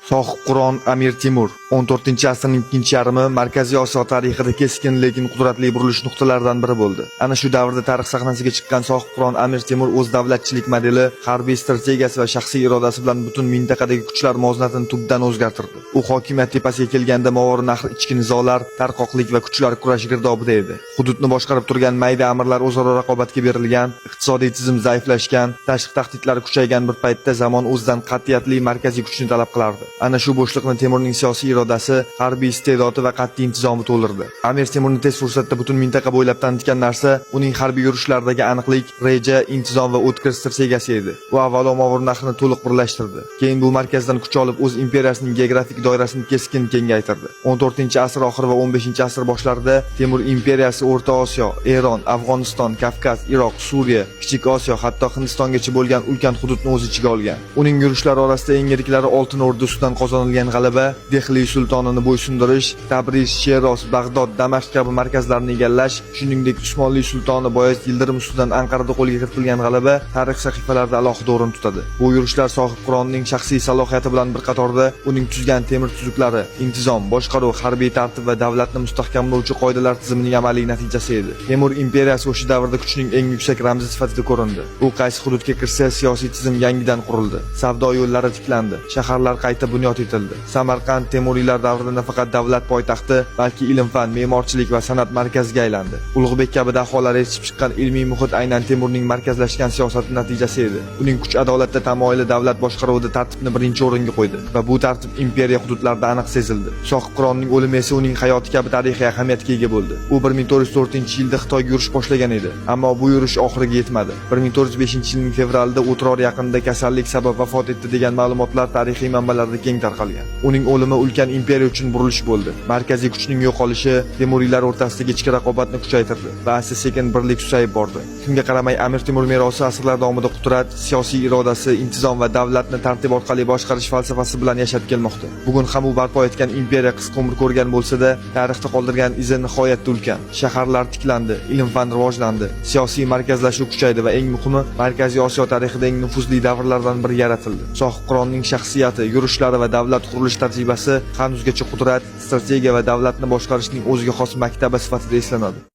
Sohibqiron Amir Temur 14-asrning ikkinchi yarmi Markaziy Osiyo tarixida keskin lekin qudratli burilish nuqtalaridan biri bo'ldi. Ana shu davrda tarix sahnasiga chiqqan Sohibqiron Amir Temur o'z davlatchilik modeli, harbiy strategiyasi va shaxsiy irodasi bilan butun mintaqadagi kuchlar muvozanatini tubdan o'zgartirdi. U hokimiyat tepasiga kelganda Movaroun Nahr ichki nizolar, tarqoqlik va kuchlar kurashi girdobida edi. Hududni boshqarib turgan mayda amirlar o'zaro raqobatga berilgan, iqtisodiy tizim zaiflashgan, tashqi tahdidlar kuchaygan bir paytda zamon o'zidan qat'iyatli markaziy kuchni talab qilardi. Ana shu bo'shliqni Temurning siyosiy irodasi, harbiy iste'dodi va qat'iy intizomi to'ldirdi. Amir Temurni tez fursatda butun mintaqa bo'ylab tanitgan narsa uning harbiy yurishlaridagi aniqlik, reja, intizom va o'tkir strategiyasi edi. U avvalo Movaroun Nahrni to'liq birlashtirdi. Keyin bu markazdan kuch olib o'z imperiyasining geografik doirasini keskin kengaytirdi. 14-asr oxiri va 15-asr boshlarida Temur imperiyasi O'rta Osiyo, Eron, Afg'oniston, Kavkaz, Iroq, Suriya, Kichik Osiyo, hatto Hindistongacha bo'lgan ulkan hududni o'z ichiga olgan. Uning yurishlari orasida eng yiriklari Oltin O'rda ustidan qozonilgan g'alaba, Dehli sultonini bo'ysundirish, Tabriz, Sheroz, Bag'dod, Damashq kabi markazlarni egallash, shuningdek Usmonli sultoni Boyazid Yildirim ustidan Anqarada qo'lga kiritilgan g'alaba tarix sahifalarida alohida o'rin tutadi. Bu yurishlar Sohibqironning shaxsiy salohiyati bilan bir qatorda uning tuzgan temir tuzuklari, intizom, boshqaruv, harbiy tartib va davlatni mustahkamlovchi qoidalar tizimining amaliy natijasi edi. Temur imperiyasi o'sha davrda kuchning eng yuksak ramzi sifatida ko'rindi. U qaysi hududga kirsa, siyosiy tizim yangidan qurildi. Savdo yo'llari tiklandi, shaharlar qayta bunyod etildi. Samarqand Temuriylar davrida nafaqat davlat poytaxti, balki ilm-fan, me'morchilik va san'at markaziga aylandi. Ulug'bek kabi daholar yetishib chiqqan ilmiy muhit aynan Temurning markazlashgan siyosati natijasi edi. Uning kuch adolatda tamoyili davlat boshqaruvida tartibni birinchi o'ringa qo'ydi va bu tartib imperiya hududlarida aniq sezildi. Sohibqironning o'limi esa uning hayoti kabi tarixiy ahamiyatga ega bo'ldi. U 1404-yilda Xitoyga yurish boshlagan edi, ammo bu yurish oxiriga yetmadi. 1405-yilning fevralida O'tror yaqinida kasallik sabab vafot etdi degan ma'lumotlar tarixiy manbalarda keng tarqalgan. Uning o'limi ulkan imperiya uchun burilish bo'ldi. Markaziy kuchning yo'qolishi Temuriylar o'rtasidagi ichki raqobatni kuchaytirdi va asta-sekin birlik susayib bordi. Shunga qaramay Amir Temur merosi asrlar davomida qudrat, siyosiy irodasi, intizom va davlatni tartib orqali boshqarish falsafasi bilan yashab kelmoqda. Bugun ham u barpo etgan imperiya qisqa umr ko'rgan bo'lsa-da, tarixda qoldirgan izi nihoyatda ulkan. Shaharlar tiklandi, ilm-fan rivojlandi, siyosiy markazlashuv kuchaydi va eng muhimi, Markaziy Osiyo tarixida eng nufuzli davrlardan biri yaratildi. Sohibqironning shaxsiyati, yurishlari va davlat qurilish tajribasi hanuzgacha qudrat, strategiya va davlatni boshqarishning o'ziga xos maktabi sifatida eslanadi.